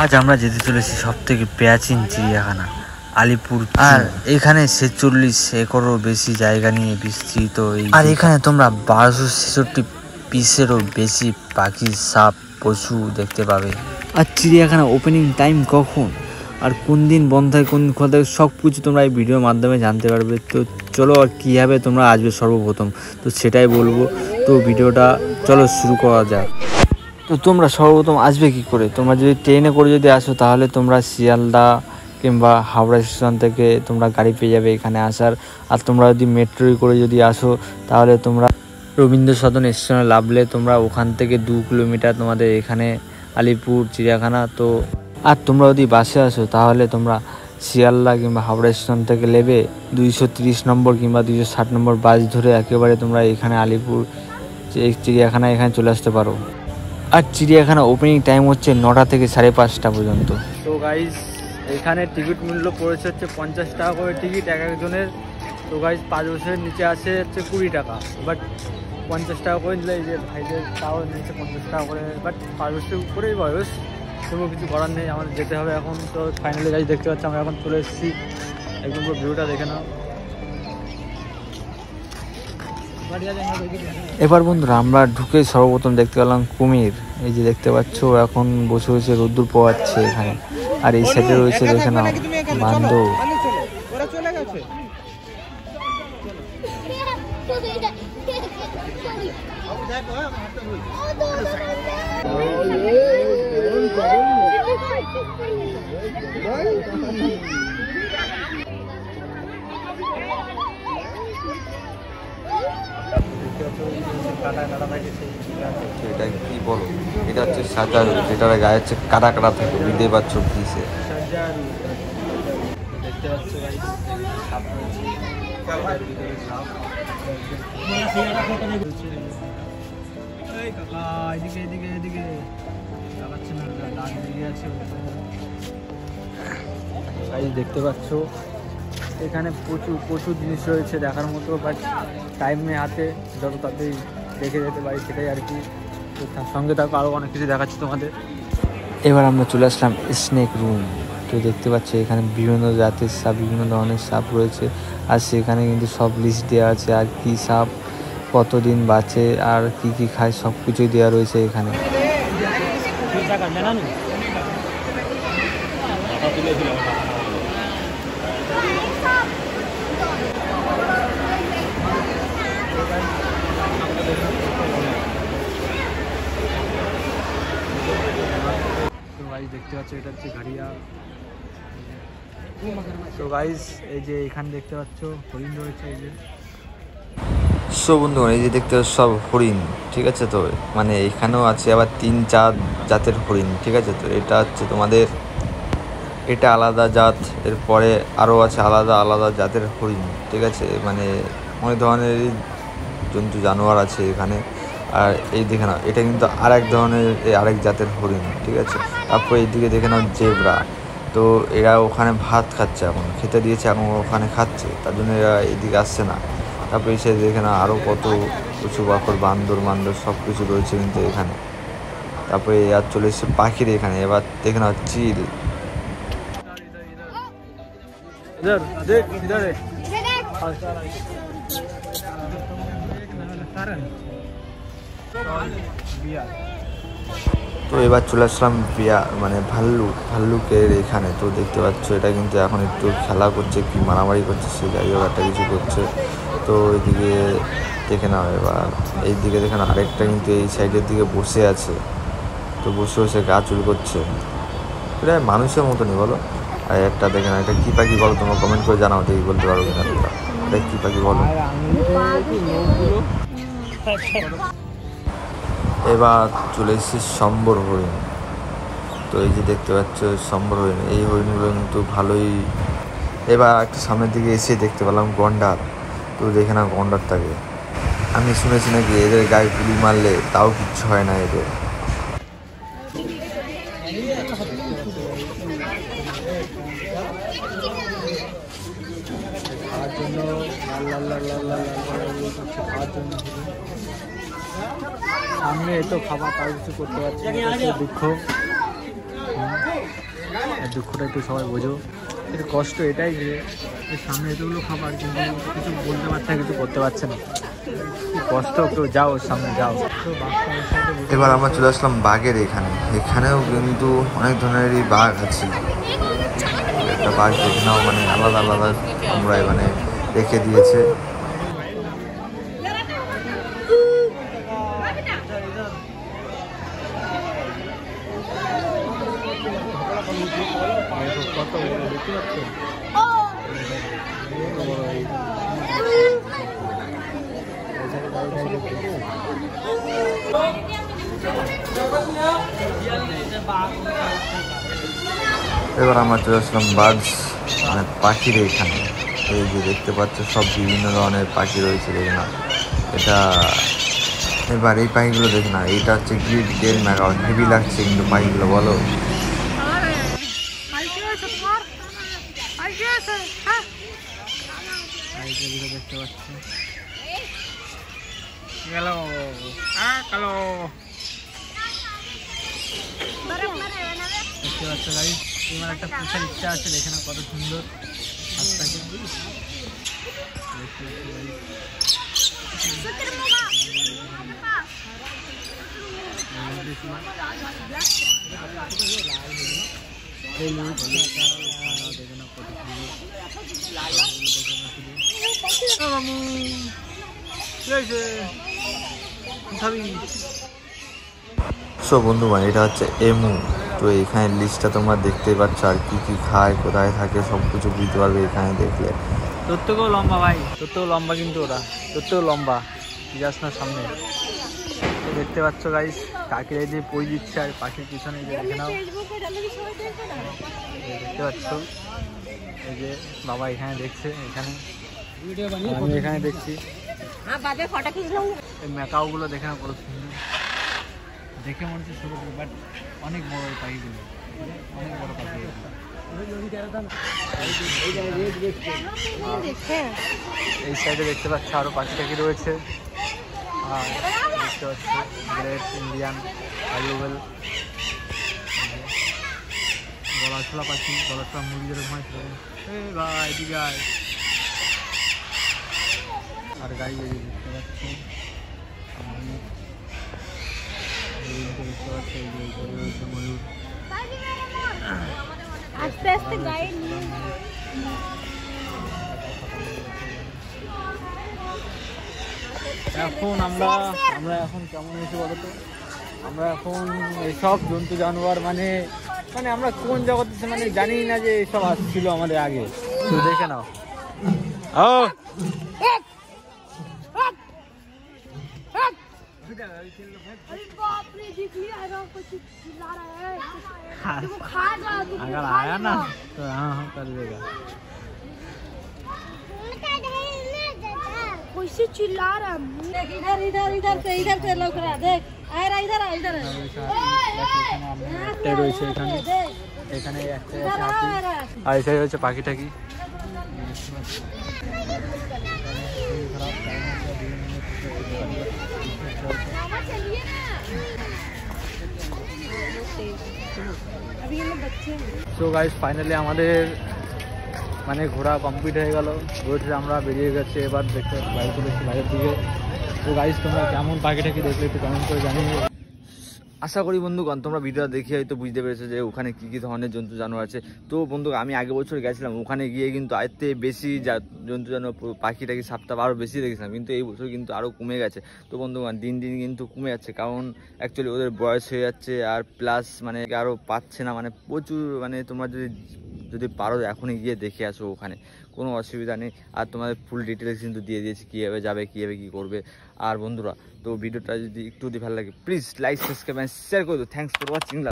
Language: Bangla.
আজ আমরা যেতে চলেছি সব থেকে প্রাচীন চিড়িয়াখানা আলিপুর। আর এখানে 46 একরেরও বেশি জায়গা নিয়ে বিস্তৃত। আর এখানে তোমরা 1266 পিসেরও বেশি পাখি, সাপ, পশু দেখতে পাবে। আর চিড়িয়াখানা ওপেনিং টাইম কখন আর কোন দিন বন্ধ থাকে, কোন দিন খোলা থাকে, সব কিছু তোমরা এই ভিডিওর মাধ্যমে জানতে পারবে। তো চলো, আর কীভাবে তোমরা আসবে সর্বপ্রথম, তো সেটাই বলবো। তো ভিডিওটা চলো শুরু করা যাক। তো তোমরা সর্বপ্রথম আসবে কি করে? তোমরা যদি ট্রেনে করে যদি আসো তাহলে তোমরা শিয়ালদা কিংবা হাওড়া স্টেশন থেকে তোমরা গাড়ি পেয়ে যাবে এখানে আসার। আর তোমরা যদি মেট্রোয় করে যদি আসো তাহলে তোমরা রবীন্দ্র সদন স্টেশনে নামলে তোমরা ওখান থেকে 2 কিলোমিটার তোমাদের এখানে আলিপুর চিড়িয়াখানা। তো আর তোমরা যদি বাসে আসো তাহলে তোমরা শিয়ালদা কিংবা হাওড়া স্টেশন থেকে নেবে 230 নম্বর কিংবা 260 নম্বর বাস ধরে একেবারে তোমরা এখানে আলিপুর চিড়িয়াখানা এখানে চলে আসতে পারো। আর চিড়িয়াখানা ওপেনিং টাইম হচ্ছে 9টা থেকে 5:30 পর্যন্ত। তো গাইজ এখানে টিকিট মূল্য পড়েছে হচ্ছে 50 টাকা করে টিকিট এক একজনের। তো গাইজ 5 বছরের নিচে আসে হচ্ছে 20 টাকা, বাট 50 টাকা করে নিলে এই যে ভাইদের তাও নিচ্ছে 50 টাকা করে, বাট 5 বছরের উপরেই বয়স, তবুও কিছু করার নেই, আমাদের যেতে হবে এখন। তো ফাইনালি গাইজ দেখতে পাচ্ছি আমরা এখন চলে এসেছি, একদম পুরো ভিউটা দেখে নাও। এবার বন্ধুরা আমরা ঢুকে সর্বপ্রথম দেখতে পেলাম কুমির। এই যে দেখতে পাচ্ছ এখন বসে বসে রোদ্দুর পোয়াচ্ছে এখানে। আর এই সাইডে রয়েছে দেখে নাও বান্দর। এটা কি বলো, এটা হচ্ছে সাজারু, যেটার গায়ে হচ্ছে কাটা কাটা থাকে, বুঝতে পারছো কিসে। দেখতে পাচ্ছ দেখতে পাচ্ছ এখানে প্রচুর জিনিস রয়েছে দেখার মতো, বাট টাইম নেই হাতে, যত তাড়াতাড়ি দেখে যেতে পারি সেটাই আর কি। তো তার সঙ্গে থাকো, আরও অনেক কিছু দেখাচ্ছি তোমাদের। এবার আমরা চলে আসলাম স্নেক রুম। তো দেখতে পাচ্ছ এখানে বিভিন্ন জাতের সাপ, বিভিন্ন ধরনের সাপ রয়েছে। আর সেখানে কিন্তু সব লিস্ট দেওয়া আছে, আর কি সাপ কতদিন বাঁচে আর কি কি খায় সব কিছুই দেওয়া রয়েছে এখানে। দেখতে পাচ্ছ এটা হচ্ছে ঘাড়িয়াল। তো গাইস এই যে এখানে দেখতে পাচ্ছ হরিণ রয়েছে, এই যে সো বন্ধুগণ এই যে দেখতে পাচ্ছ সব হরিণ, ঠিক আছে। তো মানে এখানেও আছে আবার 3-4 জাতের হরিণ, ঠিক আছে। তো এটা হচ্ছে তোমাদের, এটা আলাদা জাত, এরপরে আরও আছে আলাদা আলাদা জাতের হরিণ, ঠিক আছে। মানে অনেক ধরনের জন্তু জানোয়ার আছে এখানে। আর এই দেখে নাও এটা কিন্তু আরেক ধরনের আরেক জাতের হরিণ, ঠিক আছে। তারপর এইদিকে দেখে নাও জেব্রা। তো এরা ওখানে ভাত খাচ্ছে, এখন খেতে দিয়েছে, এখন ওখানে খাচ্ছে, তার জন্য এরা এদিকে আসছে না। তারপর এসে দেখে নাও আরও কত পশু পাখর, বান্দর সব কিছু রয়েছে কিন্তু এখানে। তারপরে আর চলে এসছে পাখির এখানে। এবার দেখে নাও চিল। তো এবার চলে আসলাম মানে ভাল্লুকের এখানে। তো দেখতে পাচ্ছ এটা কিন্তু এখন একটু খেলা করছে, কি মারামারি করছে, সে যাই হোক একটা কিছু করছে। তো এদিকে দেখে নাও, এবার এই দিকে দেখে নাও আরেকটা কিন্তু এই সাইডের দিকে বসে আছে। তো বসে বসে গা চুল করছে, এটা মানুষের মতনই বলো। আর একটা দেখে না, এটা কী পাখি বলো, তোমরা কমেন্ট করে জানাও, দেখি বলতে পারো কিনা তোমরা, এটা কী পাখি বলো। এবার চলে এসেছি সম্বর হরিণ। তো এই যে দেখতে পাচ্ছ সম্বর হরিণ, এই হরিণগুলো কিন্তু ভালোই। এবার একটা সামনের দিকে এসে দেখতে পেলাম গন্ডার। তো দেখে না গন্ডারটাকে, আমি শুনেছি নাকি এদের গায়ে গুলি মারলে তাও কিচ্ছু হয় না এদের। সামনে এতো খাবার তাও কিছু করতে পারছি, দুঃখ। দুঃখটা একটু সবাই বোঝো। একটু কষ্ট এটাই যে সামনে এতগুলো খাবার কিন্তু কিছু বলতে পারছে না, কিছু করতে পারছে না, কষ্ট। একটু যাও সামনে যাও। এবার আমরা চলে আসলাম বাঘের এখানে। এখানেও কিন্তু অনেক ধরনেরই বাঘ আছে। একটা বাঘ দেখে নাও, মানে আলাদা আলাদা আমরা মানে রেখে দিয়েছে। কত বড় দেখতে পাচ্ছ? এবার আমরা চলে আসলাম বার্ডস মানে পাখির এখানে। এই যে দেখতে পাচ্ছ সব বিভিন্ন ধরনের পাখি রয়েছে, দেখে না এটা। এবার এই পাখিগুলো দেখে না, এইটা হচ্ছে গ্রিড ডেল ম্যাকাও। হেভি লাগছে কিন্তু পাখিগুলো, বলো। দেখতে পাচ্ছি হ্যালো হ্যালো দেখতে পাচ্ছ গাইস, তোমার একটা পোষার ইচ্ছা আছে, দেখে না কত সুন্দর হাতটাকে। সো বন্ধুগণ, এটা হচ্ছে এমু। তো এখানে লিস্টটা তোমরা দেখতেই পাচ্ছ, আর কি কি খায়, কোথায় থাকে, সব কিছু বুঝতে পারবে এখানে দেখলে। তোর থেকেও লম্বা ভাই, তোর থেকেও লম্বা, কিন্তু ওরা তোর থেকেও লম্বা। যাস না সামনে। তো দেখতে পাচ্ছ গাইস, কাকিরা দিয়ে পই দিচ্ছে, আর পাখির পিছনে যে দেখে নাও, দেখতে পাচ্ছ এই যে বাবা এখানে দেখছে, এখানে আমি এখানে দেখছি। এই ম্যাকাওগুলো দেখে না কত সুন্দর, দেখে মনে হচ্ছে ছোটো, বাট অনেক বড় এই পাখিগুলো, অনেক বড় পাখি। এই সাইডে দেখতে পাচ্ছ আরো পাখি টাখি রয়েছে, আর দেখতে পাচ্ছ গ্রেট ইন্ডিয়ান আইওয়েল, গলাছলা পাখি, গলাছলা মুরগিদের ঘুমাইছে। ভাই এদিকে আয়। আর গাই দেখতে পাচ্ছি, দেখতে পাচ্ছি এই যে রয়েছে ময়ূর। আস্তে আস্তে গায়ে নিয়ে এখন আমরা এখন কেমন হয়েছে বলতো, আমরা এখন এইসব জন্তু জানোয়ার মানে আমরা কোন জগতে মানে জানি না যে এইসব আসছিল আমাদের আগে। তো দেখে নাও, अगर आया ना तो हाँ हाँ कर देगा। कैसे चिल्ला रहा है? इधर इधर इधर से लग रहा है, देख आ रहा, इधर आ, इधर এখানে আর এই সাইড হচ্ছে পাখি টাকি। সো গাইস, ফাইনালি আমাদের মানে ঘোরা কমপ্লিট হয়ে গেল। রোড আমরা বেরিয়ে গেছি, এবার দেখতে বাইরে চলেছি বাইরের দিকে। তো গাইস, তোমরা কেমন পাখিটাকে দেখলে একটু কমেন্ট করে জানিয়ে। আশা করি বন্ধুগণ তোমরা ভিডিওটা দেখে হয়তো বুঝতে পেরেছো যে ওখানে কী কী ধরনের জন্তু জানোয়ার আছে। তো বন্ধু, আমি আগের বছর গেছিলাম, ওখানে গিয়ে কিন্তু আজ থেকে বেশি জন্তু জানোয়ার পাখি টাকি সাপটা আরও বেশি দেখেছিলাম, কিন্তু এই বছর কিন্তু আরও কমে গেছে। তো বন্ধুগণ, দিন দিন কিন্তু কমে যাচ্ছে, কারণ অ্যাকচুয়ালি ওদের বয়স হয়ে যাচ্ছে, আর প্লাস মানে আরও পাচ্ছে না, মানে প্রচুর। মানে তোমরা যদি পারো এখনই গিয়ে দেখে আসো, ওখানে কোনো অসুবিধা নেই। আর তোমাদের ফুল ডিটেলস কিন্তু দিয়ে দিয়েছি, কীভাবে যাবে, কীভাবে কী করবে। আর বন্ধুরা, তো ভিডিওটা যদি একটু ভালো লাগে please like, subscribe and share করে দিও। Thanks for watching.